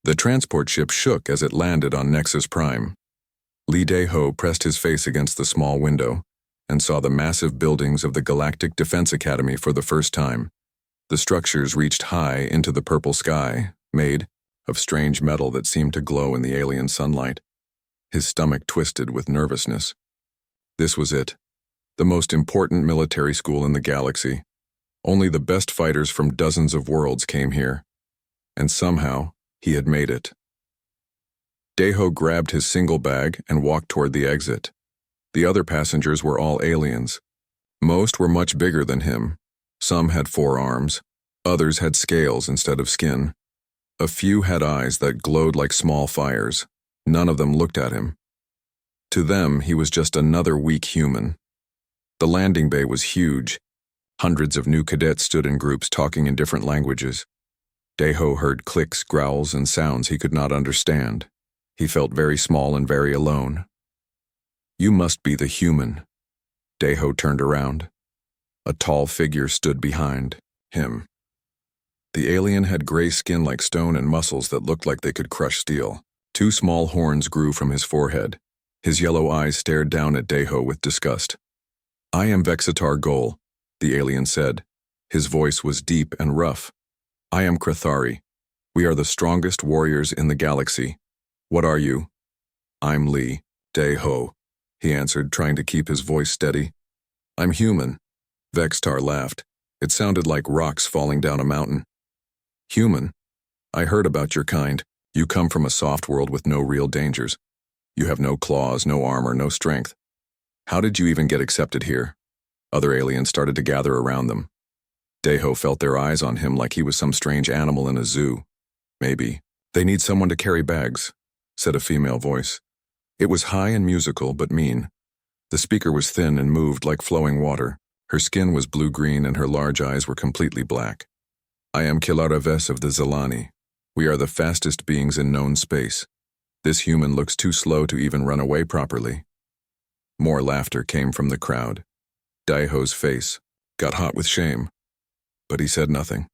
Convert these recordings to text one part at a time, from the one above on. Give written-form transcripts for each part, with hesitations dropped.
The transport ship shook as it landed on Nexus Prime. Lee Dae-ho pressed his face against the small window and saw the massive buildings of the Galactic Defense Academy for the first time. The structures reached high into the purple sky, made of strange metal that seemed to glow in the alien sunlight. His stomach twisted with nervousness. This was it, the most important military school in the galaxy. Only the best fighters from dozens of worlds came here, and somehow he had made it. Dae-ho grabbed his single bag and walked toward the exit. The other passengers were all aliens. Most were much bigger than him. Some had 4 arms, others had scales instead of skin. A few had eyes that glowed like small fires. None of them looked at him. To them, he was just another weak human. The landing bay was huge. Hundreds of new cadets stood in groups talking in different languages. Dae-ho heard clicks, growls, and sounds he could not understand. He felt very small and very alone. "You must be the human." Dae-ho turned around. A tall figure stood behind him. The alien had gray skin like stone and muscles that looked like they could crush steel. 2 small horns grew from his forehead. His yellow eyes stared down at Dae-ho with disgust. "I am Vexitar Gol," the alien said. His voice was deep and rough. "I am Krathari. We are the strongest warriors in the galaxy. What are you?" "I'm Lee Dae-ho," he answered, trying to keep his voice steady. "I'm human." Vexitar laughed. It sounded like rocks falling down a mountain. "Human? I heard about your kind. You come from a soft world with no real dangers. You have no claws, no armor, no strength. How did you even get accepted here?" Other aliens started to gather around them. Dae-ho felt their eyes on him like he was some strange animal in a zoo. "Maybe. They need someone to carry bags," said a female voice. It was high and musical, but mean. The speaker was thin and moved like flowing water. Her skin was blue-green and her large eyes were completely black. "I am Kilara Ves of the Zelani. We are the fastest beings in known space. This human looks too slow to even run away properly." More laughter came from the crowd. Dae-ho's face got hot with shame, but he said nothing.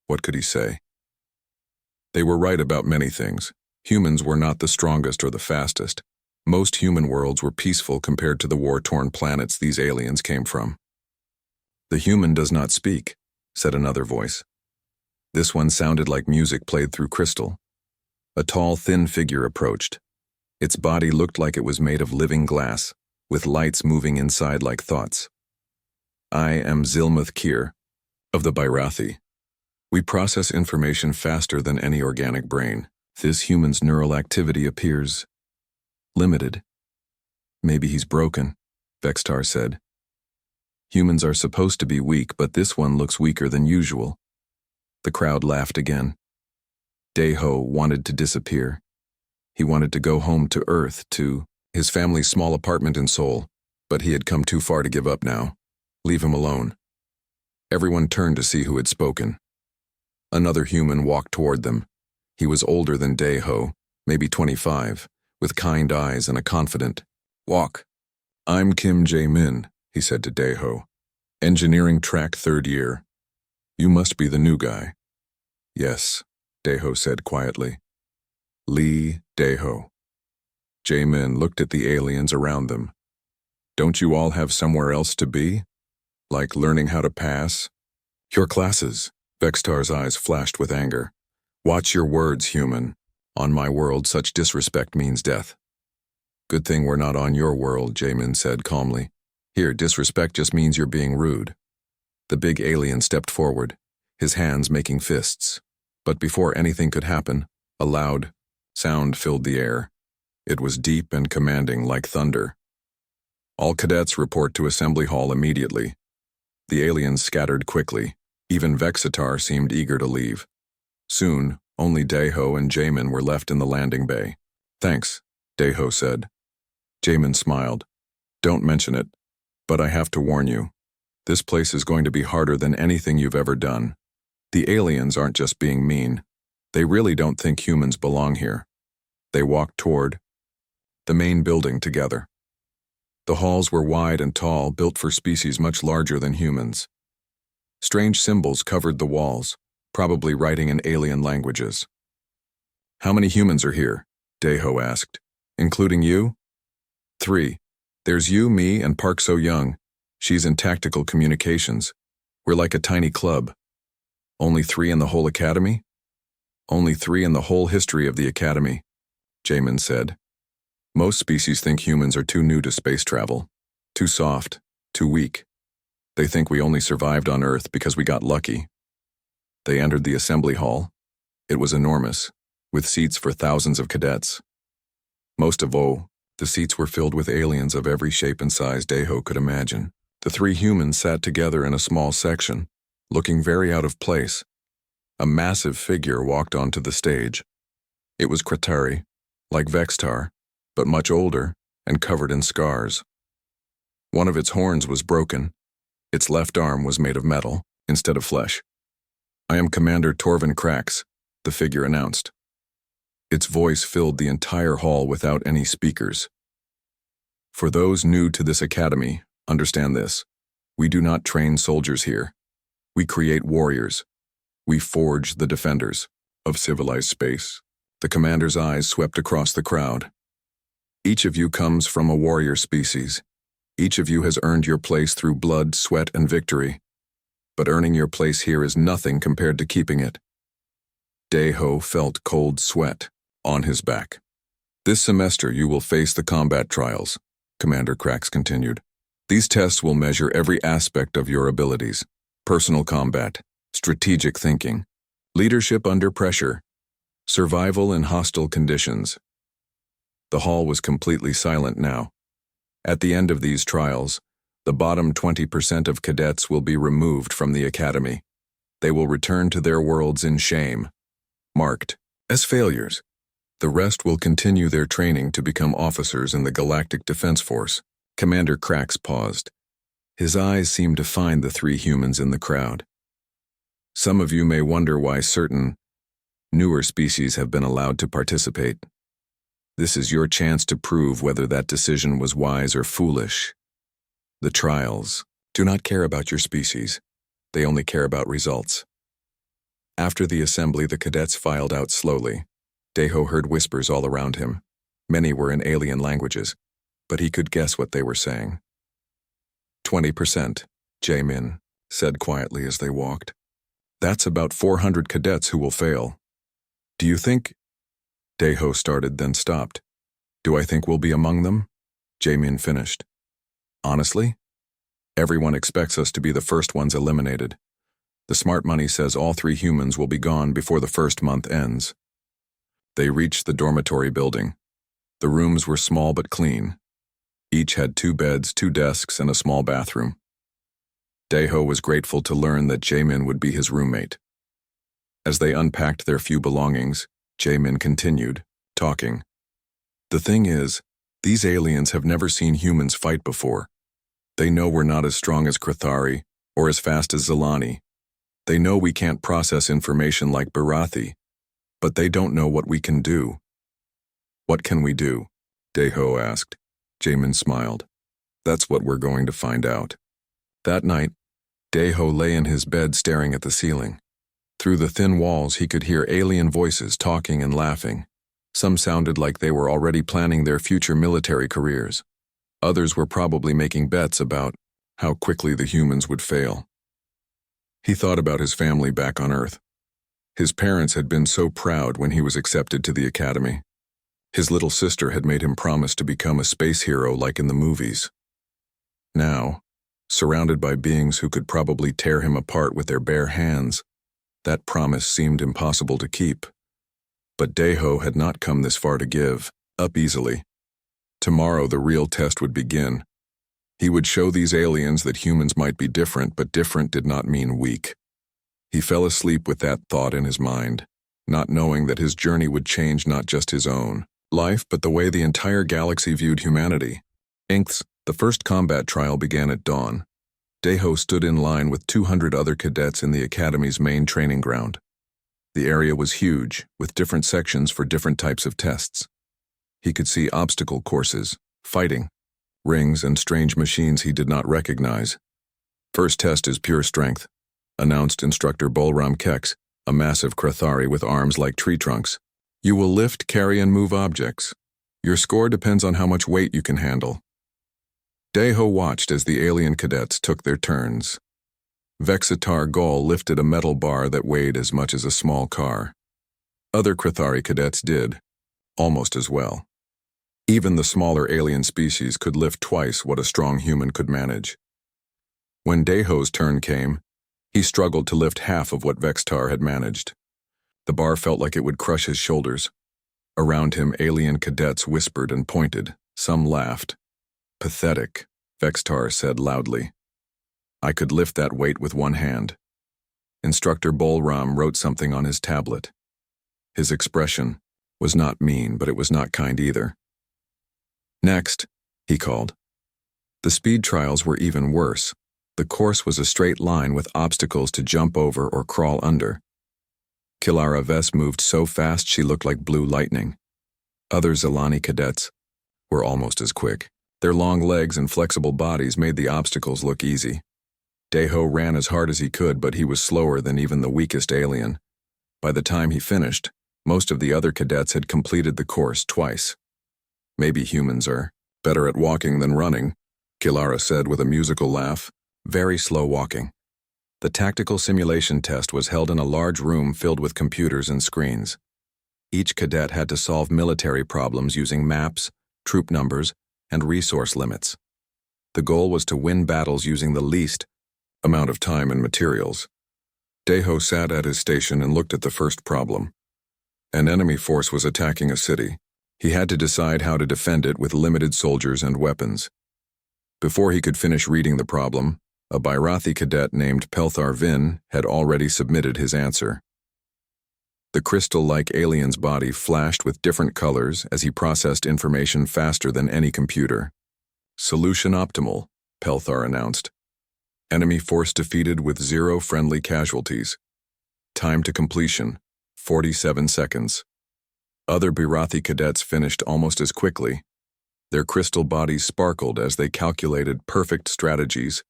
What could he say? They were right about many things. Humans were not the strongest or the fastest. Most human worlds were peaceful compared to the war-torn planets these aliens came from. "The human does not speak," said another voice. This one sounded like music played through crystal. A tall, thin figure approached. Its body looked like it was made of living glass, with lights moving inside like thoughts. "I am Zilmuth Kir, of the Byrathi. We process information faster than any organic brain. This human's neural activity appears limited." "Maybe he's broken," Vexitar said. "Humans are supposed to be weak, but this one looks weaker than usual." The crowd laughed again. Dae-ho wanted to disappear. He wanted to go home to Earth, to his family's small apartment in Seoul, but he had come too far to give up now. Leave him alone. Everyone turned to see who had spoken. Another human walked toward them. He was older than Dae-ho, maybe 25, with kind eyes and a confident walk. "I'm Kim Jae-min," he said to Dae-ho. "Engineering track 3rd year. You must be the new guy." "Yes," Dae-ho said quietly. "Lee Dae-ho." Jae-min looked at the aliens around them. "Don't you all have somewhere else to be? Like learning how to pass?" "Your classes." Vexitar's eyes flashed with anger. "Watch your words, human. On my world, such disrespect means death." "Good thing we're not on your world," Jae-min said calmly. "Here, disrespect just means you're being rude." The big alien stepped forward, his hands making fists. But before anything could happen, a loud sound filled the air. It was deep and commanding like thunder. "All cadets report to Assembly Hall immediately." The aliens scattered quickly. Even Vexitar seemed eager to leave. Soon, only Dae-ho and Jae-min were left in the landing bay. "Thanks," Dae-ho said. Jae-min smiled. "Don't mention it, but I have to warn you. This place is going to be harder than anything you've ever done. The aliens aren't just being mean. They really don't think humans belong here." They walked toward the main building together. The halls were wide and tall, built for species much larger than humans. Strange symbols covered the walls, probably writing in alien languages. How many humans are here? Daeho asked. Including you? 3. There's you, me, and Park So-young. She's in tactical communications. We're like a tiny club. Only 3 in the whole academy? Only 3 in the whole history of the academy, Jaemin said. Most species think humans are too new to space travel, too soft, too weak. They think we only survived on Earth because we got lucky. They entered the assembly hall. It was enormous, with seats for thousands of cadets. Most of all, the seats were filled with aliens of every shape and size Daeho could imagine. The 3 humans sat together in a small section, looking very out of place. A massive figure walked onto the stage. It was Kratari, like Vextar, but much older and covered in scars. One of its horns was broken. Its left arm was made of metal instead of flesh. I am Commander Torvin Krax, the figure announced. Its voice filled the entire hall without any speakers. For those new to this academy, understand this. We do not train soldiers here. We create warriors. We forge the defenders of civilized space. The commander's eyes swept across the crowd. Each of you comes from a warrior species. Each of you has earned your place through blood, sweat, and victory. But earning your place here is nothing compared to keeping it. Daeho felt cold sweat on his back. This semester you will face the combat trials, Commander Krax continued. These tests will measure every aspect of your abilities: personal combat, strategic thinking, leadership under pressure, survival in hostile conditions. The hall was completely silent now. At the end of these trials, the bottom 20% of cadets will be removed from the academy. They will return to their worlds in shame, marked as failures. The rest will continue their training to become officers in the Galactic Defense Force. Commander Krax paused. His eyes seemed to find the 3 humans in the crowd. Some of you may wonder why certain newer species have been allowed to participate. This is your chance to prove whether that decision was wise or foolish. The trials do not care about your species. They only care about results. After the assembly, the cadets filed out slowly. Daeho heard whispers all around him. Many were in alien languages, but he could guess what they were saying. 20%, Jaemin said quietly as they walked. That's about 400 cadets who will fail. Do you think... Daeho started, then stopped. Do I think we'll be among them? Jaemin finished. Honestly? Everyone expects us to be the first ones eliminated. The smart money says all 3 humans will be gone before the first month ends. They reached the dormitory building. The rooms were small but clean. Each had 2 beds, 2 desks, and a small bathroom. Daeho was grateful to learn that Jaemin would be his roommate. As they unpacked their few belongings, Jaemin continued, talking. The thing is, these aliens have never seen humans fight before. They know we're not as strong as Krathari or as fast as Zilani. They know we can't process information like Barathi, but they don't know what we can do. What can we do? Daeho asked. Jaemin smiled. That's what we're going to find out. That night, Daeho lay in his bed staring at the ceiling. Through the thin walls, he could hear alien voices talking and laughing. Some sounded like they were already planning their future military careers. Others were probably making bets about how quickly the humans would fail. He thought about his family back on Earth. His parents had been so proud when he was accepted to the academy. His little sister had made him promise to become a space hero like in the movies. Now, surrounded by beings who could probably tear him apart with their bare hands, that promise seemed impossible to keep. But Daeho had not come this far to give up easily. Tomorrow the real test would begin. He would show these aliens that humans might be different, but different did not mean weak. He fell asleep with that thought in his mind, not knowing that his journey would change not just his own life, but the way the entire galaxy viewed humanity. The first combat trial began at dawn. Daeho stood in line with 200 other cadets in the academy's main training ground. The area was huge, with different sections for different types of tests. He could see obstacle courses, fighting, rings, and strange machines he did not recognize. First test is pure strength, announced instructor Bolram Kex, a massive Krathari with arms like tree trunks. You will lift, carry, and move objects. Your score depends on how much weight you can handle. Daeho watched as the alien cadets took their turns. Vexitar Gol lifted a metal bar that weighed as much as a small car. Other Krithari cadets did, almost as well. Even the smaller alien species could lift twice what a strong human could manage. When Daeho's turn came, he struggled to lift half of what Vexitar had managed. The bar felt like it would crush his shoulders. Around him, alien cadets whispered and pointed. Some laughed. Pathetic, Vexitar said loudly. I could lift that weight with one hand. Instructor Bolram wrote something on his tablet. His expression was not mean, but it was not kind either. Next, he called. The speed trials were even worse. The course was a straight line with obstacles to jump over or crawl under. Kilara Ves moved so fast she looked like blue lightning. Other Zelani cadets were almost as quick. Their long legs and flexible bodies made the obstacles look easy. Daeho ran as hard as he could, but he was slower than even the weakest alien. By the time he finished, most of the other cadets had completed the course twice. Maybe humans are better at walking than running, Kilara said with a musical laugh. Very slow walking. The tactical simulation test was held in a large room filled with computers and screens. Each cadet had to solve military problems using maps, troop numbers, and resource limits. The goal was to win battles using the least amount of time and materials. Daeho sat at his station and looked at the first problem. An enemy force was attacking a city. He had to decide how to defend it with limited soldiers and weapons. Before he could finish reading the problem, a Bairathi cadet named Pelthar Vin had already submitted his answer. The crystal-like alien's body flashed with different colors as he processed information faster than any computer. Solution optimal, Pelthar announced. Enemy force defeated with 0 friendly casualties. Time to completion, 47 seconds. Other Bairathi cadets finished almost as quickly. Their crystal bodies sparkled as they calculated perfect strategies.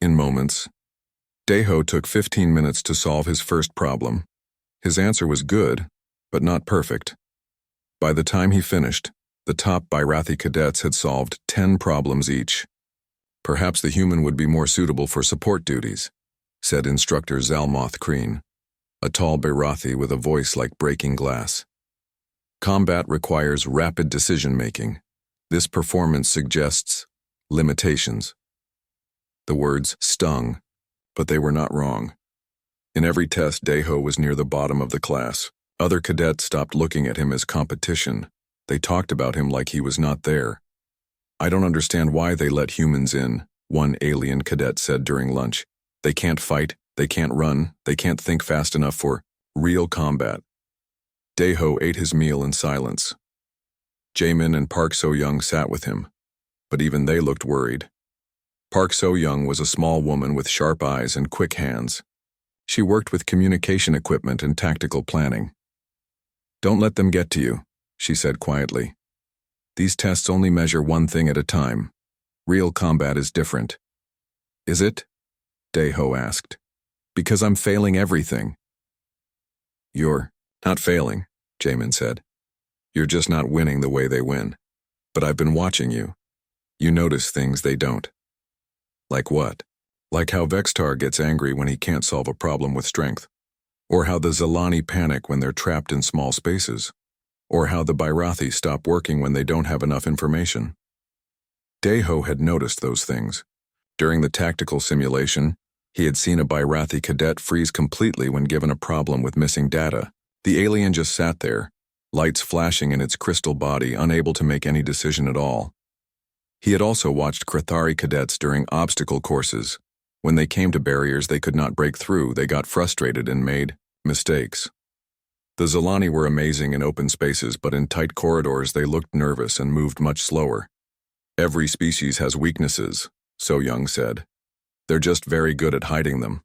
In moments, Daeho took 15 minutes to solve his first problem. His answer was good, but not perfect. By the time he finished, the top Bairathi cadets had solved 10 problems each. Perhaps the human would be more suitable for support duties, said Instructor Zalmoth Kreen, a tall Bairathi with a voice like breaking glass. Combat requires rapid decision-making. This performance suggests limitations. The words stung, but they were not wrong. In every test, Daeho was near the bottom of the class. Other cadets stopped looking at him as competition. They talked about him like he was not there. I don't understand why they let humans in, one alien cadet said during lunch. They can't fight, they can't run, they can't think fast enough for real combat. Daeho ate his meal in silence. Jaemin and Park So-young sat with him, but even they looked worried. Park So-young was a small woman with sharp eyes and quick hands. She worked with communication equipment and tactical planning. Don't let them get to you, she said quietly. These tests only measure one thing at a time. Real combat is different. Is it? Daeho asked. Because I'm failing everything. You're not failing, Jaemin said. You're just not winning the way they win. But I've been watching you. You notice things they don't. Like what? Like how Vexitar gets angry when he can't solve a problem with strength. Or how the Zelani panic when they're trapped in small spaces. Or how the Bairathi stop working when they don't have enough information. Daeho had noticed those things. During the tactical simulation, he had seen a Bairathi cadet freeze completely when given a problem with missing data. The alien just sat there, lights flashing in its crystal body, unable to make any decision at all. He had also watched Krithari cadets during obstacle courses. When they came to barriers they could not break through, they got frustrated and made mistakes. The Zelani were amazing in open spaces, but in tight corridors they looked nervous and moved much slower. Every species has weaknesses, So-young said. They're just very good at hiding them.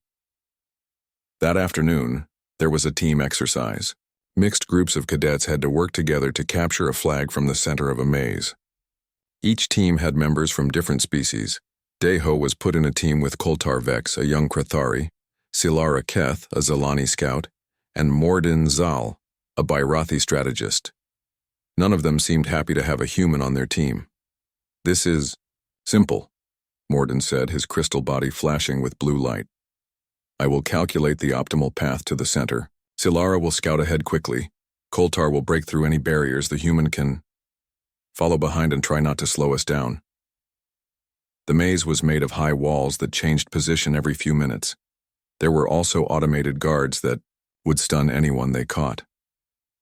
That afternoon, there was a team exercise. Mixed groups of cadets had to work together to capture a flag from the center of a maze. Each team had members from different species. Daeho was put in a team with Koltar Vex, a young Krithari, Silara Keth, a Zelani scout, and Mordin Zal, a Birathi strategist. None of them seemed happy to have a human on their team. "This is simple," Morden said, his crystal body flashing with blue light. "I will calculate the optimal path to the center. Silara will scout ahead quickly. Koltar will break through any barriers the human can follow behind and try not to slow us down." The maze was made of high walls that changed position every few minutes. There were also automated guards that would stun anyone they caught.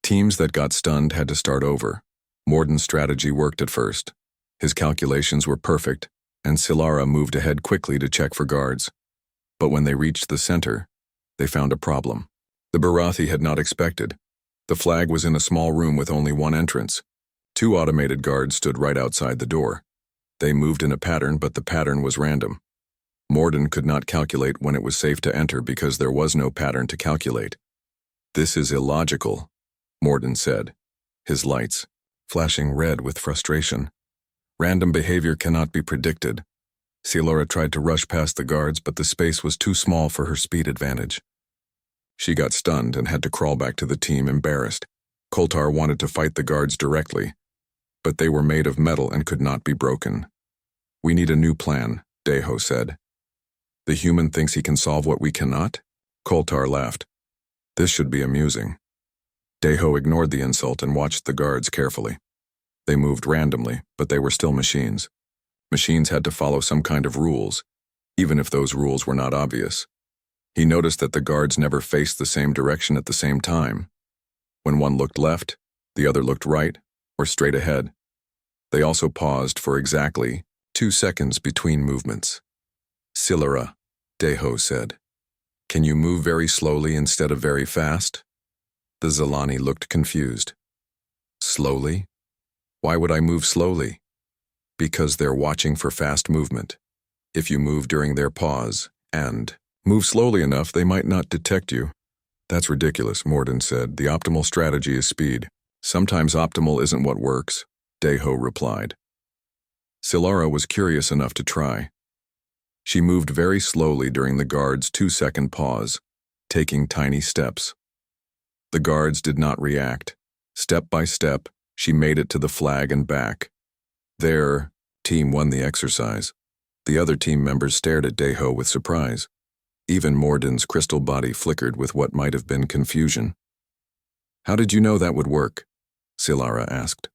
Teams that got stunned had to start over. Morden's strategy worked at first. His calculations were perfect, and Silara moved ahead quickly to check for guards. But when they reached the center, they found a problem. The Barathi had not expected. The flag was in a small room with only one entrance. 2 automated guards stood right outside the door. They moved in a pattern, but the pattern was random. Morden could not calculate when it was safe to enter because there was no pattern to calculate. "This is illogical," Morden said, his lights flashing red with frustration. "Random behavior cannot be predicted." Silara tried to rush past the guards, but the space was too small for her speed advantage. She got stunned and had to crawl back to the team, embarrassed. Koltar wanted to fight the guards directly, but they were made of metal and could not be broken. "We need a new plan," Deho said. "The human thinks he can solve what we cannot?" Koltar laughed. "This should be amusing." Deho ignored the insult and watched the guards carefully. They moved randomly, but they were still machines. Machines had to follow some kind of rules, even if those rules were not obvious. He noticed that the guards never faced the same direction at the same time. When one looked left, the other looked right, or straight ahead. They also paused for exactly 2 seconds between movements. "Silara," Deho said, "can you move very slowly instead of very fast?" The Zalani looked confused. "Slowly? Why would I move slowly?" "Because they're watching for fast movement. If you move during their pause and move slowly enough, they might not detect you." "That's ridiculous," Morden said. "The optimal strategy is speed." "Sometimes optimal isn't what works," Deho replied. Silara was curious enough to try. She moved very slowly during the guard's 2-second pause, taking tiny steps. The guards did not react. Step by step, she made it to the flag and back. Their team won the exercise. The other team members stared at Deho with surprise. Even Morden's crystal body flickered with what might have been confusion. "How did you know that would work?" Silara asked.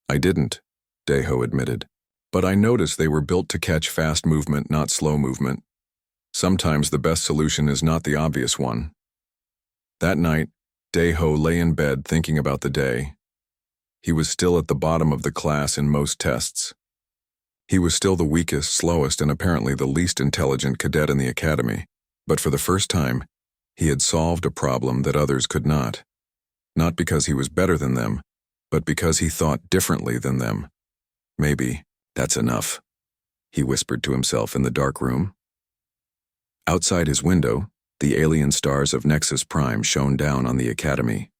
"I didn't," Deho admitted. "But I noticed they were built to catch fast movement, not slow movement. Sometimes the best solution is not the obvious one." That night, Deho lay in bed thinking about the day. He was still at the bottom of the class in most tests. He was still the weakest, slowest, and apparently the least intelligent cadet in the academy. But for the first time, he had solved a problem that others could not. Not because he was better than them, but because he thought differently than them. "Maybe that's enough," he whispered to himself in the dark room. Outside his window, the alien stars of Nexus Prime shone down on the academy.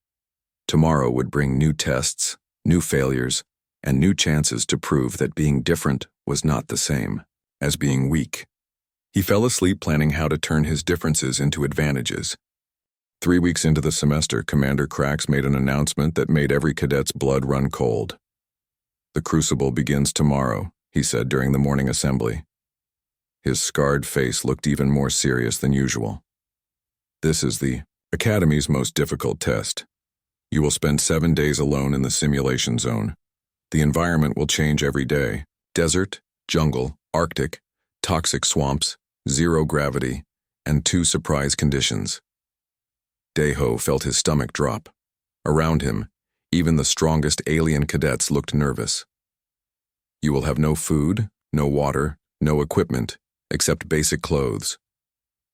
Tomorrow would bring new tests, new failures, and new chances to prove that being different was not the same as being weak. He fell asleep planning how to turn his differences into advantages. 3 weeks into the semester, Commander Krax made an announcement that made every cadet's blood run cold. "The Crucible begins tomorrow," he said during the morning assembly. His scarred face looked even more serious than usual. "This is the Academy's most difficult test. You will spend 7 days alone in the simulation zone. The environment will change every day. Desert, jungle, Arctic, toxic swamps, 0 gravity, and 2 surprise conditions." Deho felt his stomach drop. Around him, even the strongest alien cadets looked nervous. "You will have no food, no water, no equipment, except basic clothes."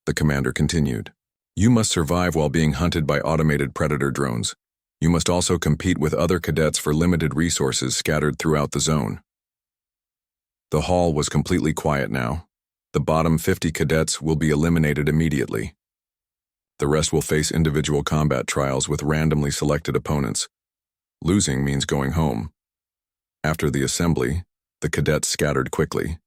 The commander continued. "You must survive while being hunted by automated predator drones. You must also compete with other cadets for limited resources scattered throughout the zone." The hall was completely quiet now. The bottom 50 cadets will be eliminated immediately. The rest will face individual combat trials with randomly selected opponents. Losing means going home. After the assembly, the cadets scattered quickly.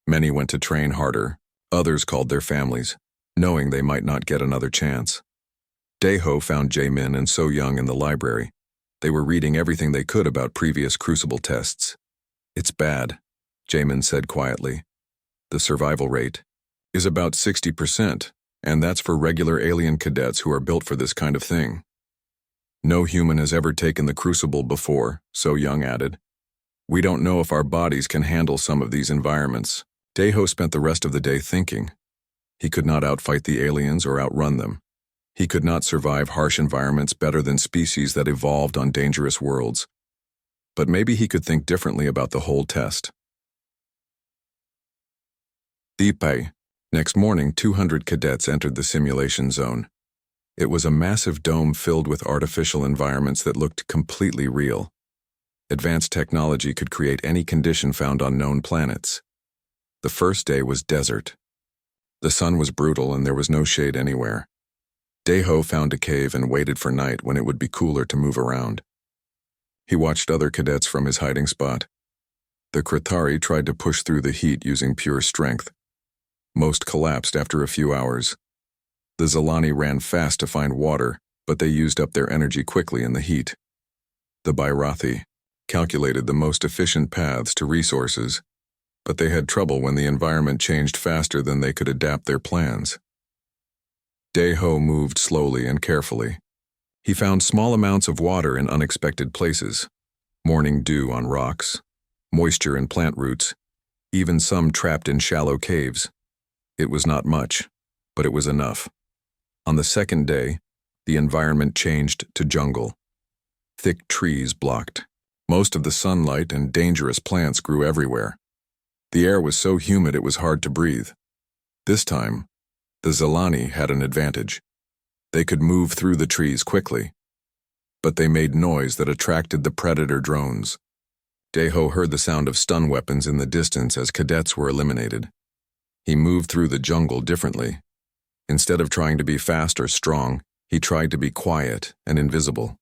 Many went to train harder. Others called their families, knowing they might not get another chance. Daeho found Jae-min and So-young in the library. They were reading everything they could about previous crucible tests. "It's bad," Jae-min said quietly. "The survival rate is about 60%, and that's for regular alien cadets who are built for this kind of thing." "No human has ever taken the crucible before," So-young added. "We don't know if our bodies can handle some of these environments." Daeho spent the rest of the day thinking. He could not outfight the aliens or outrun them. He could not survive harsh environments better than species that evolved on dangerous worlds. But maybe he could think differently about the whole test. Deepay. Next morning, 200 cadets entered the simulation zone. It was a massive dome filled with artificial environments that looked completely real. Advanced technology could create any condition found on known planets. The first day was desert. The sun was brutal and there was no shade anywhere. Daeho found a cave and waited for night when it would be cooler to move around. He watched other cadets from his hiding spot. The Krithari tried to push through the heat using pure strength. Most collapsed after a few hours. The Zalani ran fast to find water, but they used up their energy quickly in the heat. The Bairathi calculated the most efficient paths to resources, but they had trouble when the environment changed faster than they could adapt their plans. Daeho moved slowly and carefully. He found small amounts of water in unexpected places, morning dew on rocks, moisture in plant roots, even some trapped in shallow caves. It was not much, but it was enough. On the second day, the environment changed to jungle. Thick trees blocked. Most of the sunlight and dangerous plants grew everywhere. The air was so humid it was hard to breathe. This time, the Zalani had an advantage. They could move through the trees quickly, but they made noise that attracted the predator drones. Daeho heard the sound of stun weapons in the distance as cadets were eliminated. He moved through the jungle differently. Instead of trying to be fast or strong, he tried to be quiet and invisible.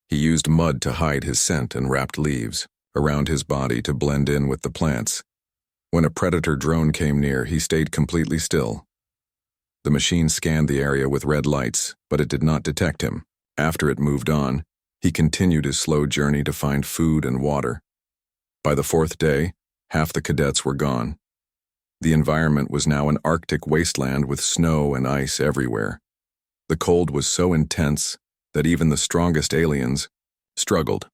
He used mud to hide his scent and wrapped leaves around his body to blend in with the plants. When a predator drone came near, he stayed completely still. The machine scanned the area with red lights, but it did not detect him. After it moved on, he continued his slow journey to find food and water. By the fourth day, half the cadets were gone. The environment was now an Arctic wasteland with snow and ice everywhere. The cold was so intense that even the strongest aliens struggled.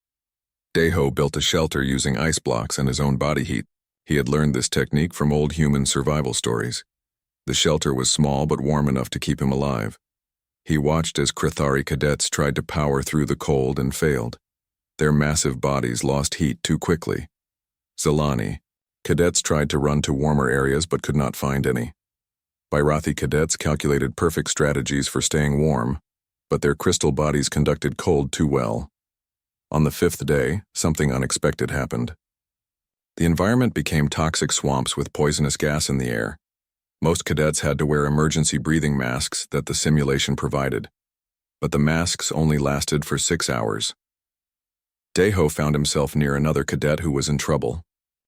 Daeho built a shelter using ice blocks and his own body heat. He had learned this technique from old human survival stories. The shelter was small but warm enough to keep him alive. He watched as Krithari cadets tried to power through the cold and failed. Their massive bodies lost heat too quickly. Zalani. Cadets tried to run to warmer areas but could not find any. Bairathi cadets calculated perfect strategies for staying warm, but their crystal bodies conducted cold too well. On the fifth day, something unexpected happened. The environment became toxic swamps with poisonous gas in the air. Most cadets had to wear emergency breathing masks that the simulation provided, but the masks only lasted for 6 hours. Daeho found himself near another cadet who was in trouble.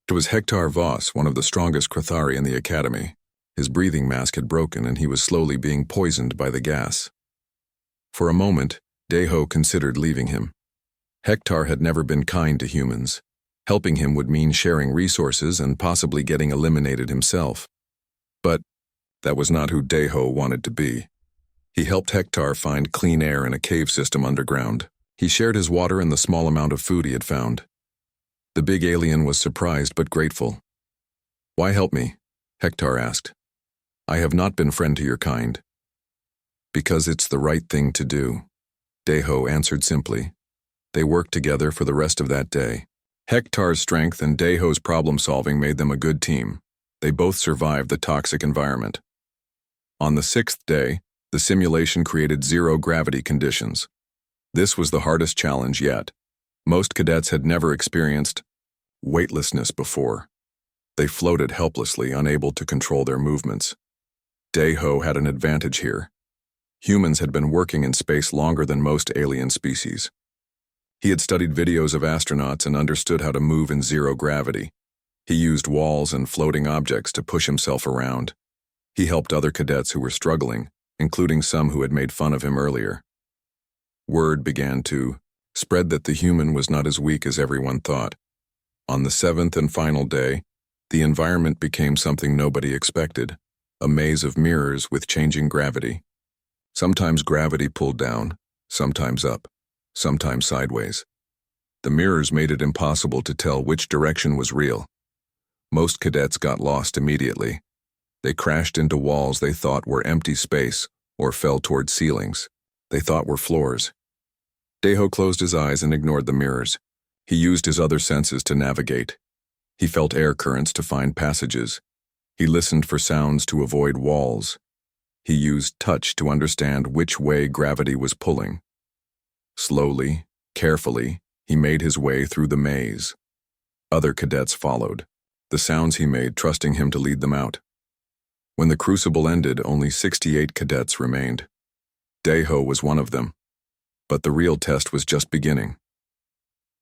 It was Hector Voss, one of the strongest Krithari in the academy. His breathing mask had broken and he was slowly being poisoned by the gas. For a moment, Daeho considered leaving him. Hector had never been kind to humans. Helping him would mean sharing resources and possibly getting eliminated himself. But that was not who Daeho wanted to be. He helped Hector find clean air in a cave system underground. He shared his water and the small amount of food he had found. The big alien was surprised but grateful. "Why help me?" Hector asked. "I have not been friend to your kind." "Because it's the right thing to do," Daeho answered simply. They worked together for the rest of that day. Hector's strength and Daeho's problem-solving made them a good team. They both survived the toxic environment. On the sixth day, the simulation created zero-gravity conditions. This was the hardest challenge yet. Most cadets had never experienced weightlessness before. They floated helplessly, unable to control their movements. Daeho had an advantage here. Humans had been working in space longer than most alien species. He had studied videos of astronauts and understood how to move in zero gravity. He used walls and floating objects to push himself around. He helped other cadets who were struggling, including some who had made fun of him earlier. Word began to spread that the human was not as weak as everyone thought. On the seventh and final day, the environment became something nobody expected, a maze of mirrors with changing gravity. Sometimes gravity pulled down, sometimes up, sometimes sideways. The mirrors made it impossible to tell which direction was real. Most cadets got lost immediately. They crashed into walls they thought were empty space or fell toward ceilings they thought were floors. Deho closed his eyes and ignored the mirrors. He used his other senses to navigate. He felt air currents to find passages. He listened for sounds to avoid walls. He used touch to understand which way gravity was pulling. Slowly, carefully, he made his way through the maze. Other cadets followed, the sounds he made trusting him to lead them out. When the crucible ended, only 68 cadets remained. Deho was one of them. But the real test was just beginning.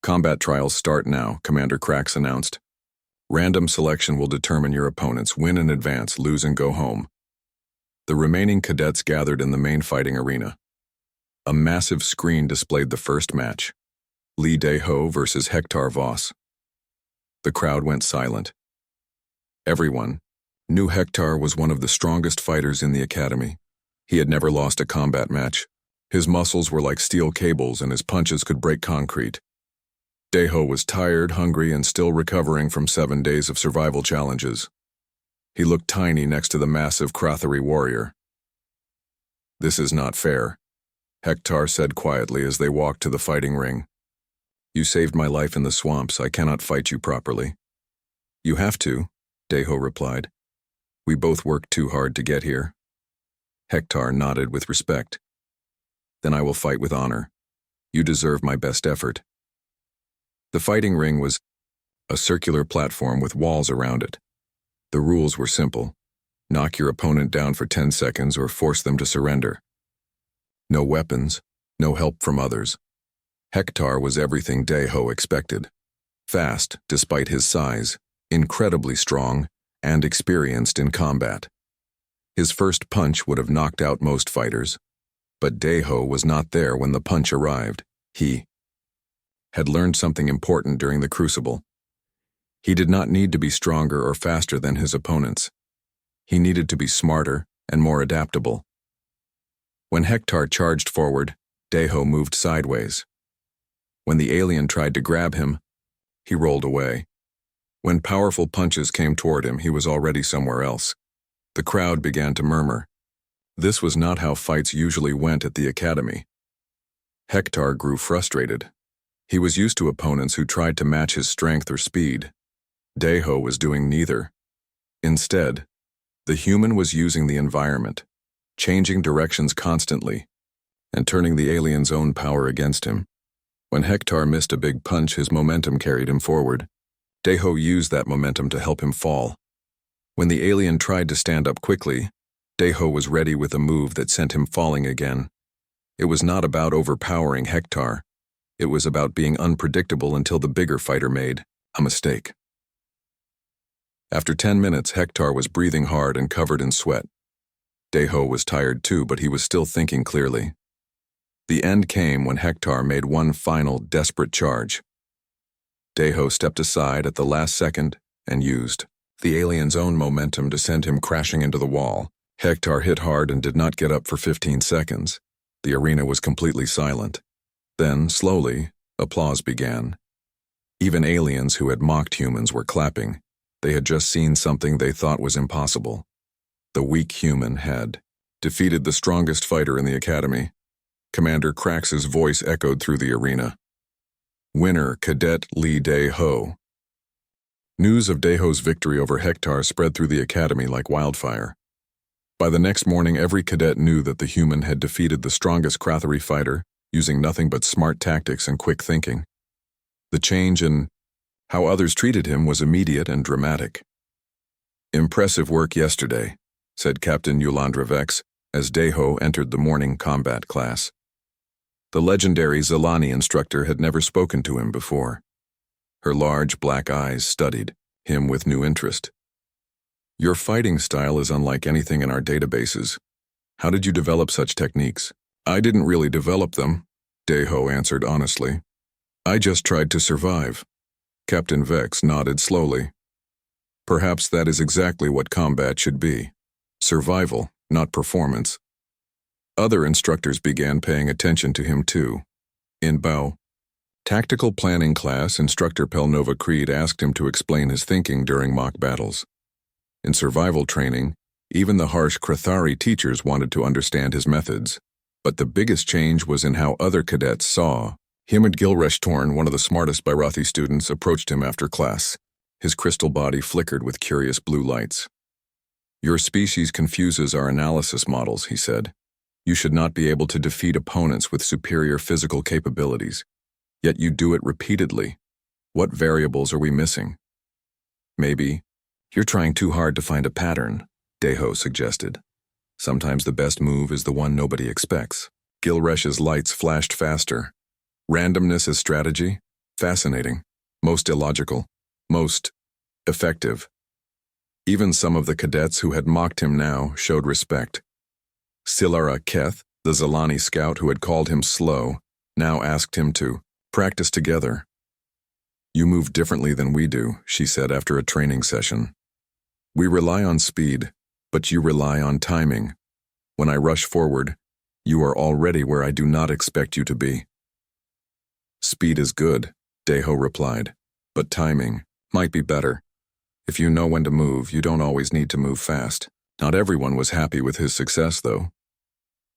Combat trials start now, Commander Krax announced. Random selection will determine your opponents, win and advance, lose and go home. The remaining cadets gathered in the main fighting arena. A massive screen displayed the first match. Lee Dae-ho versus Hector Voss. The crowd went silent. Everyone knew Hector was one of the strongest fighters in the academy. He had never lost a combat match. His muscles were like steel cables and his punches could break concrete. Dae-ho was tired, hungry, and still recovering from 7 days of survival challenges. He looked tiny next to the massive Krathari warrior. "This is not fair," Hector said quietly as they walked to the fighting ring. "You saved my life in the swamps. I cannot fight you properly." "You have to," Dae-ho replied. "We both worked too hard to get here." Hector nodded with respect. "Then I will fight with honor. You deserve my best effort." The fighting ring was a circular platform with walls around it. The rules were simple. Knock your opponent down for 10 seconds or force them to surrender. No weapons, no help from others. Hector was everything Dae-ho expected. Fast, despite his size, incredibly strong, and experienced in combat. His first punch would have knocked out most fighters, but Dae-ho was not there when the punch arrived. He had learned something important during the crucible. He did not need to be stronger or faster than his opponents. He needed to be smarter and more adaptable. When Hector charged forward, Dae-ho moved sideways. When the alien tried to grab him, he rolled away. When powerful punches came toward him, he was already somewhere else. The crowd began to murmur. This was not how fights usually went at the academy. Hector grew frustrated. He was used to opponents who tried to match his strength or speed. Dae-ho was doing neither. Instead, the human was using the environment, changing directions constantly, and turning the alien's own power against him. When Hector missed a big punch, his momentum carried him forward. Dae-ho used that momentum to help him fall. When the alien tried to stand up quickly, Dae-ho was ready with a move that sent him falling again. It was not about overpowering Hector. It was about being unpredictable until the bigger fighter made a mistake. After 10 minutes, Hector was breathing hard and covered in sweat. Dae-ho was tired too, but he was still thinking clearly. The end came when Hector made one final, desperate charge. Dae-ho stepped aside at the last second and used the alien's own momentum to send him crashing into the wall. Hector hit hard and did not get up for 15 seconds. The arena was completely silent. Then, slowly, applause began. Even aliens who had mocked humans were clapping. They had just seen something they thought was impossible. The weak human had defeated the strongest fighter in the academy. Commander Krax's voice echoed through the arena. Winner, Cadet Lee Dae-ho. News of Dae-ho's victory over Hector spread through the academy like wildfire. By the next morning, every cadet knew that the human had defeated the strongest Krathari fighter, using nothing but smart tactics and quick thinking. The change in how others treated him was immediate and dramatic. "Impressive work yesterday," said Captain Yulandra Vex as Dae-ho entered the morning combat class. The legendary Zelani instructor had never spoken to him before. Her large black eyes studied him with new interest. "Your fighting style is unlike anything in our databases. How did you develop such techniques? I didn't really develop them, Daeho answered honestly. I just tried to survive. Captain Vex nodded slowly. Perhaps that is exactly what combat should be. Survival, not performance. Other instructors began paying attention to him too. In Bao, tactical planning class, Instructor Pelnova Creed asked him to explain his thinking during mock battles. In survival training, even the harsh Krathari teachers wanted to understand his methods. But the biggest change was in how other cadets saw. Himid Gilreshtorn, one of the smartest Birathi students, approached him after class. His crystal body flickered with curious blue lights. Your species confuses our analysis models, he said. You should not be able to defeat opponents with superior physical capabilities. Yet you do it repeatedly. What variables are we missing? Maybe you're trying too hard to find a pattern, Daeho suggested. Sometimes the best move is the one nobody expects. Gilresh's lights flashed faster. Randomness as strategy? Fascinating. Most illogical. Most effective. Even some of the cadets who had mocked him now showed respect. Silara Keth, the Zalani scout who had called him slow, now asked him to practice together. You move differently than we do, she said after a training session. We rely on speed, but you rely on timing. When I rush forward, you are already where I do not expect you to be. Speed is good, Daeho replied, but timing might be better. If you know when to move, you don't always need to move fast. Not everyone was happy with his success, though.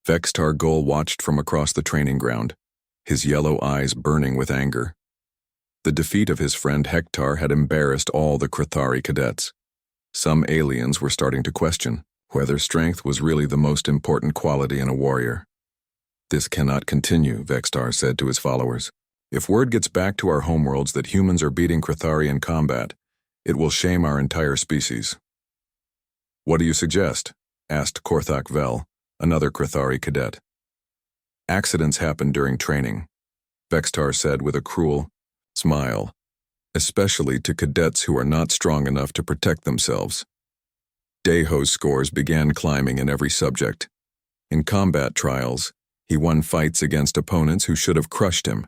Vextar Gol watched from across the training ground, his yellow eyes burning with anger. The defeat of his friend Hektar had embarrassed all the Krathari cadets. Some aliens were starting to question whether strength was really the most important quality in a warrior. This cannot continue, Vextar said to his followers. If word gets back to our homeworlds that humans are beating Krathari in combat, it will shame our entire species. What do you suggest? Asked Korthak Vel, another Krathari cadet. Accidents happen during training, Vextar said with a cruel smile, especially to cadets who are not strong enough to protect themselves. Daeho's scores began climbing in every subject. In combat trials, he won fights against opponents who should have crushed him.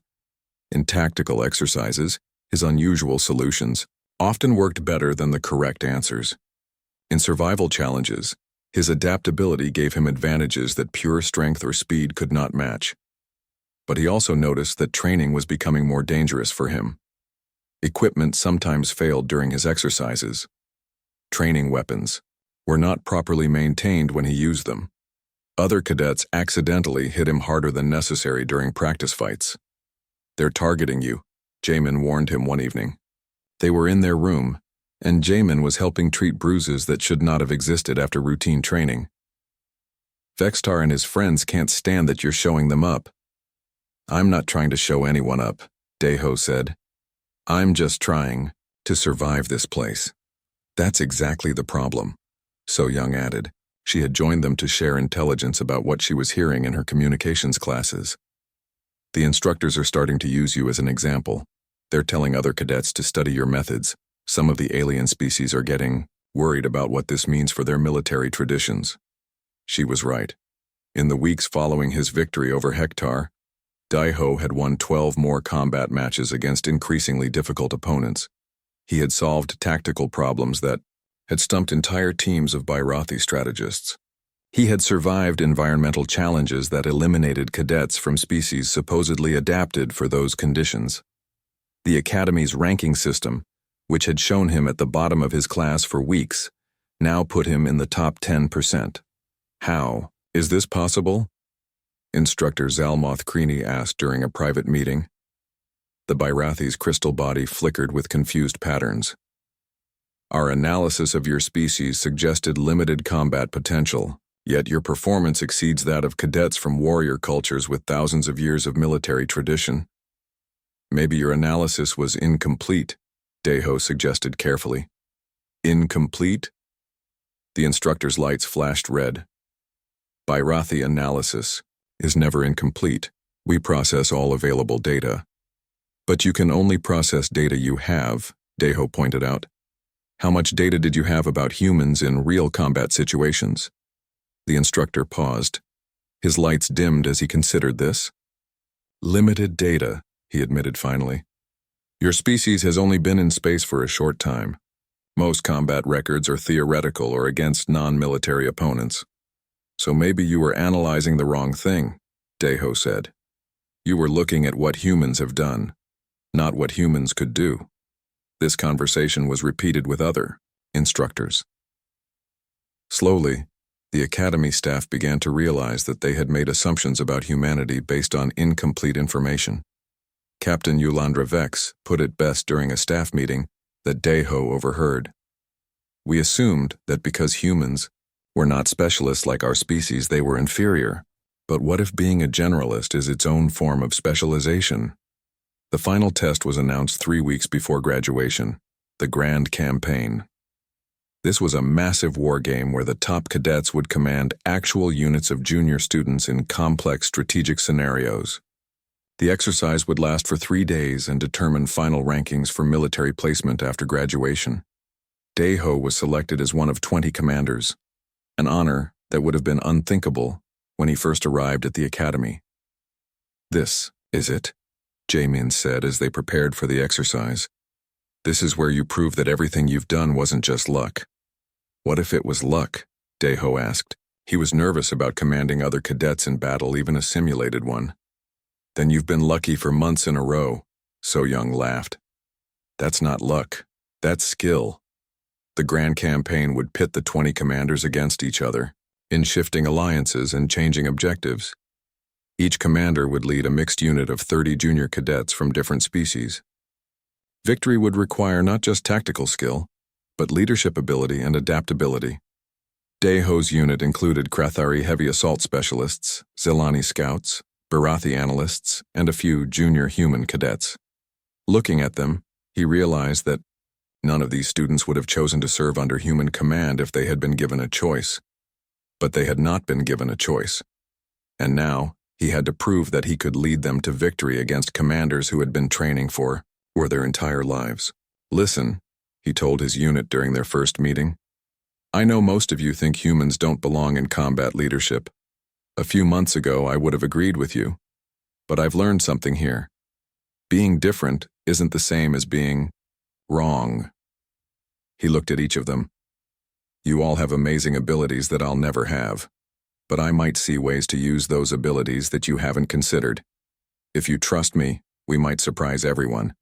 In tactical exercises, his unusual solutions often worked better than the correct answers. In survival challenges, his adaptability gave him advantages that pure strength or speed could not match. But he also noticed that training was becoming more dangerous for him. Equipment sometimes failed during his exercises. Training weapons were not properly maintained when he used them. Other cadets accidentally hit him harder than necessary during practice fights. They're targeting you, Jamin warned him one evening. They were in their room, and Jamin was helping treat bruises that should not have existed after routine training. Vextar and his friends can't stand that you're showing them up. I'm not trying to show anyone up, Daeho said. I'm just trying to survive this place. That's exactly the problem, So Young added. She had joined them to share intelligence about what she was hearing in her communications classes. The instructors are starting to use you as an example. They're telling other cadets to study your methods. Some of the alien species are getting worried about what this means for their military traditions. She was right. In the weeks following his victory over Hektar, Daeho had won 12 more combat matches against increasingly difficult opponents. He had solved tactical problems that had stumped entire teams of Birathi strategists. He had survived environmental challenges that eliminated cadets from species supposedly adapted for those conditions. The Academy's ranking system, which had shown him at the bottom of his class for weeks, now put him in the top 10%. How is this possible? Instructor Zalmoth Creaney asked during a private meeting. The Birathi's crystal body flickered with confused patterns. Our analysis of your species suggested limited combat potential, yet your performance exceeds that of cadets from warrior cultures with thousands of years of military tradition. Maybe your analysis was incomplete, Daeho suggested carefully. Incomplete? The instructor's lights flashed red. Birathi analysis is never incomplete. We process all available data. But you can only process data you have, Daeho pointed out. How much data did you have about humans in real combat situations? The instructor paused. His lights dimmed as he considered this. Limited data, he admitted finally. Your species has only been in space for a short time. Most combat records are theoretical or against non-military opponents. So maybe you were analyzing the wrong thing, Deho said. You were looking at what humans have done, not what humans could do. This conversation was repeated with other instructors. Slowly, the academy staff began to realize that they had made assumptions about humanity based on incomplete information. Captain Yulandra Vex put it best during a staff meeting that Deho overheard. We assumed that because humans were not specialists like our species, they were inferior. But what if being a generalist is its own form of specialization? The final test was announced 3 weeks before graduation, the Grand Campaign. This was a massive war game where the top cadets would command actual units of junior students in complex strategic scenarios. The exercise would last for 3 days and determine final rankings for military placement after graduation. Deho was selected as one of 20 commanders, an honor that would have been unthinkable when he first arrived at the academy. This is it, Jamin said as they prepared for the exercise. This is where you prove that everything you've done wasn't just luck. What if it was luck? Deho asked. He was nervous about commanding other cadets in battle, even a simulated one. Then you've been lucky for months in a row, So Young laughed. That's not luck, that's skill. The Grand Campaign would pit the 20 commanders against each other, in shifting alliances and changing objectives. Each commander would lead a mixed unit of 30 junior cadets from different species. Victory would require not just tactical skill, but leadership ability and adaptability. Deho's unit included Krathari heavy assault specialists, Zilani scouts, Barathi analysts, and a few junior human cadets. Looking at them, he realized that none of these students would have chosen to serve under human command if they had been given a choice. But they had not been given a choice. And now, he had to prove that he could lead them to victory against commanders who had been training for their entire lives. Listen, he told his unit during their first meeting. I know most of you think humans don't belong in combat leadership. A few months ago, I would have agreed with you. But I've learned something here. Being different isn't the same as being wrong. He looked at each of them. You all have amazing abilities that I'll never have. But I might see ways to use those abilities that you haven't considered. If you trust me, we might surprise everyone,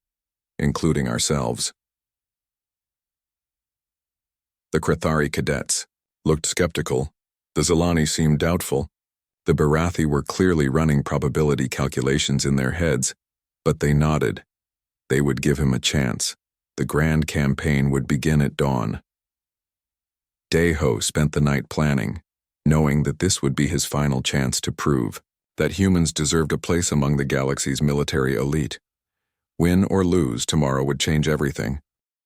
including ourselves. The Krathari cadets looked skeptical. The Zilani seemed doubtful. The Barathi were clearly running probability calculations in their heads, but they nodded. They would give him a chance. The Grand Campaign would begin at dawn. Deho spent the night planning, knowing that this would be his final chance to prove that humans deserved a place among the galaxy's military elite. Win or lose, tomorrow would change everything.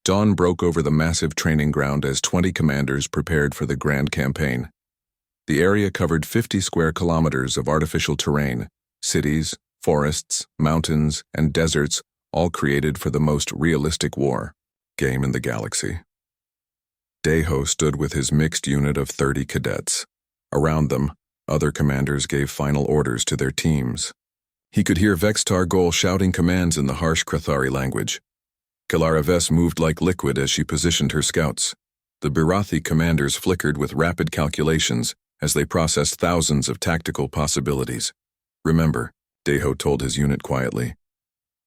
Dawn broke over the massive training ground as 20 commanders prepared for the Grand Campaign. The area covered 50 square kilometers of artificial terrain, cities, forests, mountains, and deserts, all created for the most realistic war game in the galaxy. Deho stood with his mixed unit of 30 cadets. Around them, other commanders gave final orders to their teams. He could hear Vex Targol shouting commands in the harsh Krathari language. Kalara Ves moved like liquid as she positioned her scouts. The Barathi commanders flickered with rapid calculations as they processed thousands of tactical possibilities. Remember, Deho told his unit quietly,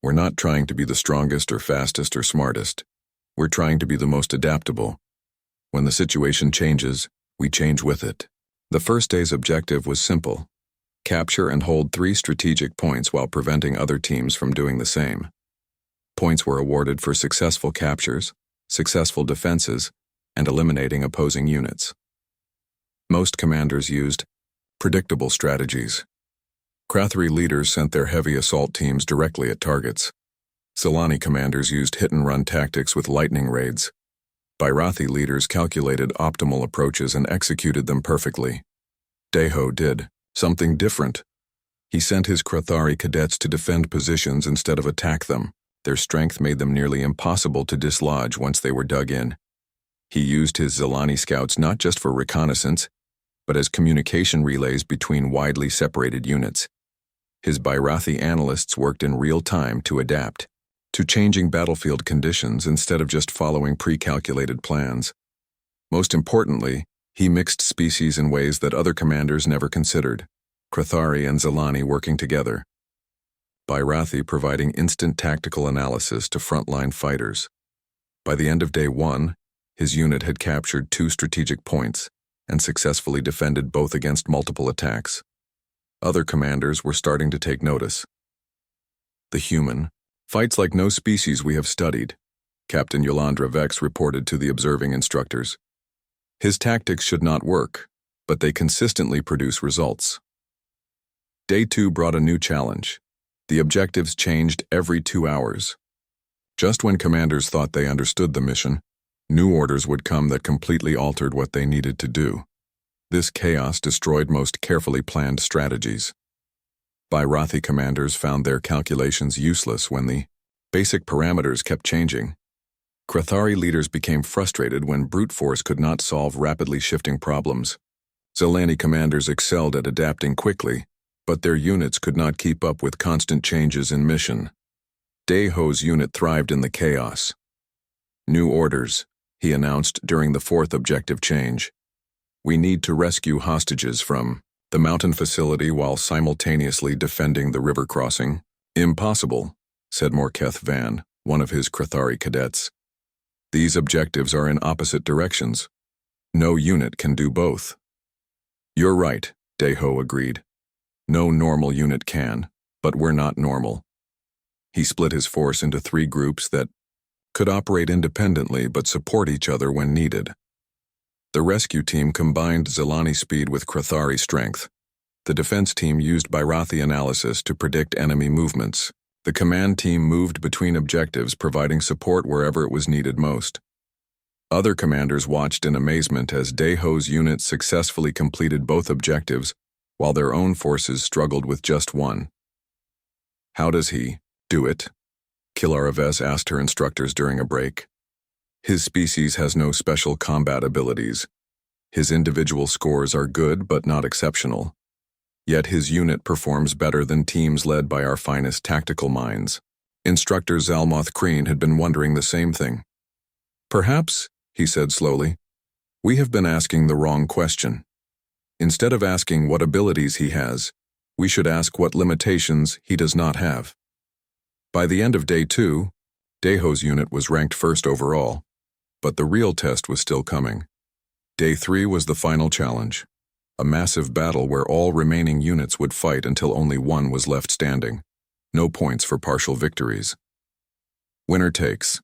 we're not trying to be the strongest or fastest or smartest. We're trying to be the most adaptable. When the situation changes, we change with it. The first day's objective was simple: capture and hold 3 strategic points while preventing other teams from doing the same. Points were awarded for successful captures, successful defenses, and eliminating opposing units. Most commanders used predictable strategies. Krathari leaders sent their heavy assault teams directly at targets. Zilani commanders used hit-and-run tactics with lightning raids. Barathi leaders calculated optimal approaches and executed them perfectly. Deho did something different. He sent his Krathari cadets to defend positions instead of attack them. Their strength made them nearly impossible to dislodge once they were dug in. He used his Zilani scouts not just for reconnaissance, but as communication relays between widely separated units. His Birathi analysts worked in real time to adapt to changing battlefield conditions instead of just following pre-calculated plans. Most importantly, he mixed species in ways that other commanders never considered, Krathari and Zelani working together. Birathi providing instant tactical analysis to frontline fighters. By the end of day 1, his unit had captured 2 strategic points and successfully defended both against multiple attacks. Other commanders were starting to take notice. The human fights like no species we have studied, Captain Yolandra Vex reported to the observing instructors. His tactics should not work, but they consistently produce results. Day 2 brought a new challenge. The objectives changed every 2 hours. Just when commanders thought they understood the mission, new orders would come that completely altered what they needed to do. This chaos destroyed most carefully planned strategies. Birathi commanders found their calculations useless when the basic parameters kept changing. Krathari leaders became frustrated when brute force could not solve rapidly shifting problems. Zelani commanders excelled at adapting quickly, but their units could not keep up with constant changes in mission. Deho's unit thrived in the chaos. New orders, he announced during the 4th objective change. We need to rescue hostages from the mountain facility while simultaneously defending the river crossing. Impossible, said Morketh Van, one of his Krathari cadets. These objectives are in opposite directions. No unit can do both. You're right, Deho agreed. No normal unit can, but we're not normal. He split his force into 3 groups that could operate independently but support each other when needed. The rescue team combined Zelani speed with Krathari strength. The defense team used Birathi analysis to predict enemy movements. The command team moved between objectives, providing support wherever it was needed most. Other commanders watched in amazement as Deho's unit successfully completed both objectives, while their own forces struggled with just one. How does he do it? Kilaraves asked her instructors during a break. His species has no special combat abilities. His individual scores are good but not exceptional. Yet his unit performs better than teams led by our finest tactical minds. Instructor Zalmoth Kreen had been wondering the same thing. Perhaps, he said slowly, we have been asking the wrong question. Instead of asking what abilities he has, we should ask what limitations he does not have. By the end of day 2, Deho's unit was ranked 1st overall, but the real test was still coming. Day 3 was the final challenge, a massive battle where all remaining units would fight until only one was left standing. No points for partial victories. Winner takes.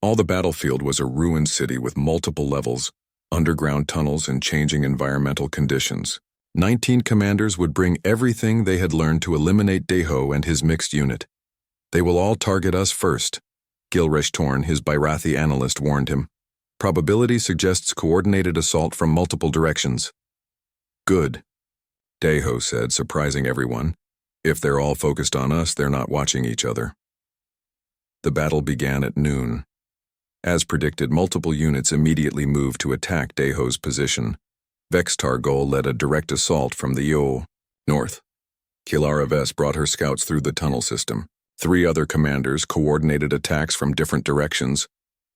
All the battlefield was a ruined city with multiple levels, underground tunnels, and changing environmental conditions. 19 commanders would bring everything they had learned to eliminate Deho and his mixed unit. They will all target us first, Gilresh Torn, his Birathi analyst, warned him. Probability suggests coordinated assault from multiple directions. Good, Deho said, surprising everyone. If they're all focused on us, they're not watching each other. The battle began at noon. As predicted, multiple units immediately moved to attack Deho's position. Vextargol led a direct assault from the north. Kilaraves brought her scouts through the tunnel system. 3 other commanders coordinated attacks from different directions.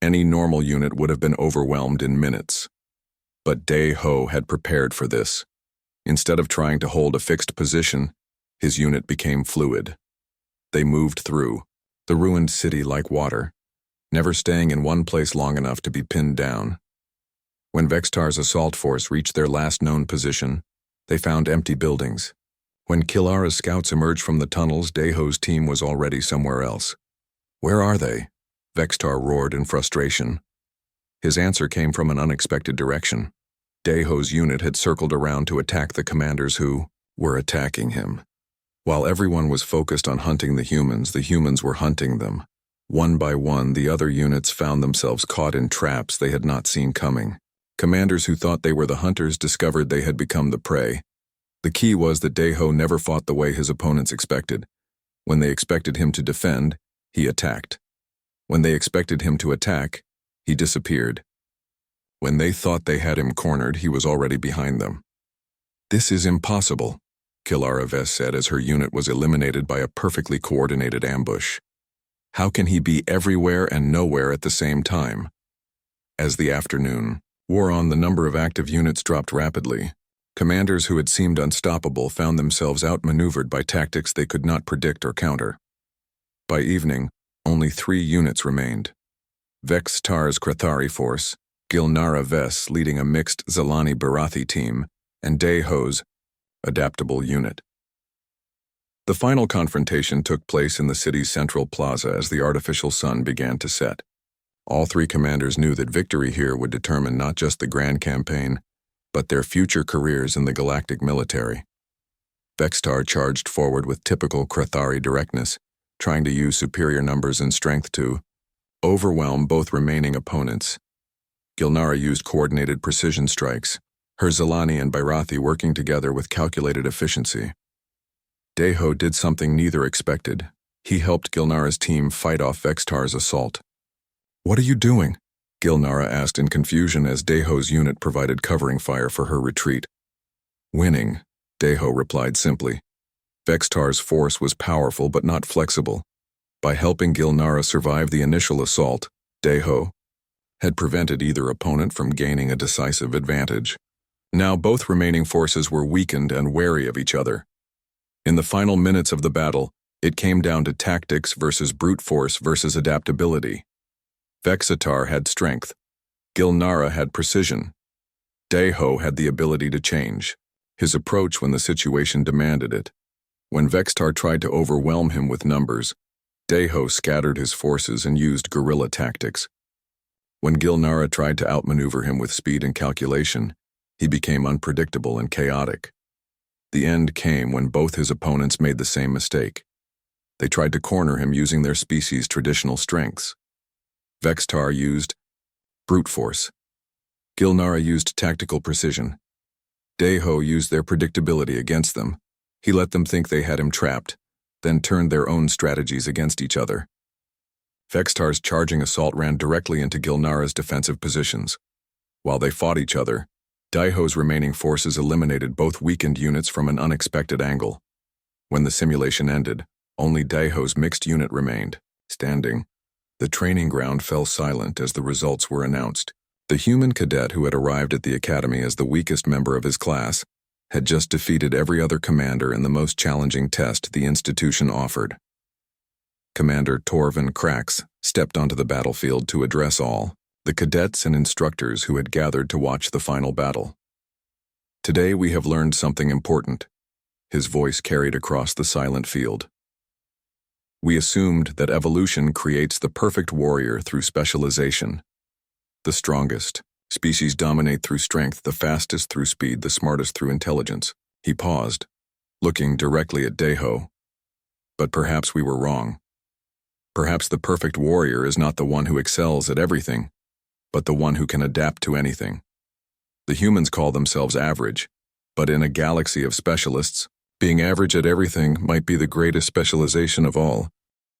Any normal unit would have been overwhelmed in minutes. But Deho had prepared for this. Instead of trying to hold a fixed position, his unit became fluid. They moved through the ruined city like water, never staying in one place long enough to be pinned down. When Vextar's assault force reached their last known position, they found empty buildings. When Kilara's scouts emerged from the tunnels, Deho's team was already somewhere else. Where are they? Vextar roared in frustration. His answer came from an unexpected direction. Deho's unit had circled around to attack the commanders who were attacking him. While everyone was focused on hunting the humans were hunting them. One by one, the other units found themselves caught in traps they had not seen coming. Commanders who thought they were the hunters discovered they had become the prey. The key was that Deho never fought the way his opponents expected. When they expected him to defend, he attacked. When they expected him to attack, he disappeared. When they thought they had him cornered, he was already behind them. "This is impossible," Kilara Vess said as her unit was eliminated by a perfectly coordinated ambush. "How can he be everywhere and nowhere at the same time?" As the afternoon wore on, the number of active units dropped rapidly. Commanders who had seemed unstoppable found themselves outmaneuvered by tactics they could not predict or counter. By evening, only 3 units remained. Vex-Tar's Krathari force, Gilnara Vess leading a mixed Zalani-Barathi team, and Deho's adaptable unit. The final confrontation took place in the city's central plaza as the artificial sun began to set. All 3 commanders knew that victory here would determine not just the grand campaign, but their future careers in the galactic military. Vex-Tar charged forward with typical Krathari directness, trying to use superior numbers and strength to overwhelm both remaining opponents. Gilnara used coordinated precision strikes, her Zalani and Barathi working together with calculated efficiency. Deho did something neither expected. He helped Gilnara's team fight off Vex-Tar's assault. "What are you doing?" Gilnara asked in confusion as Deho's unit provided covering fire for her retreat. "Winning," Deho replied simply. Vex-Tar's force was powerful but not flexible. By helping Gilnara survive the initial assault, Deho had prevented either opponent from gaining a decisive advantage. Now both remaining forces were weakened and wary of each other. In the final minutes of the battle, it came down to tactics versus brute force versus adaptability. Vex-Tar had strength. Gilnara had precision. Deho had the ability to change his approach when the situation demanded it. When Vex-Tar tried to overwhelm him with numbers, Deho scattered his forces and used guerrilla tactics. When Gilnara tried to outmaneuver him with speed and calculation, he became unpredictable and chaotic. The end came when both his opponents made the same mistake. They tried to corner him using their species' traditional strengths. Vex-Tar used brute force. Gilnara used tactical precision. Deho used their predictability against them. He let them think they had him trapped, then turned their own strategies against each other. Vex-Tar's charging assault ran directly into Gilnara's defensive positions. While they fought each other, Deho's remaining forces eliminated both weakened units from an unexpected angle. When the simulation ended, only Deho's mixed unit remained, standing. The training ground fell silent as the results were announced. The human cadet who had arrived at the academy as the weakest member of his class had just defeated every other commander in the most challenging test the institution offered. Commander Torvin Krax stepped onto the battlefield to address all the cadets and instructors who had gathered to watch the final battle. "Today we have learned something important," his voice carried across the silent field. "We assumed that evolution creates the perfect warrior through specialization. The strongest species dominate through strength, the fastest through speed, the smartest through intelligence." He paused, looking directly at Deho. "But perhaps we were wrong. Perhaps the perfect warrior is not the one who excels at everything, but the one who can adapt to anything. The humans call themselves average, but in a galaxy of specialists, being average at everything might be the greatest specialization of all."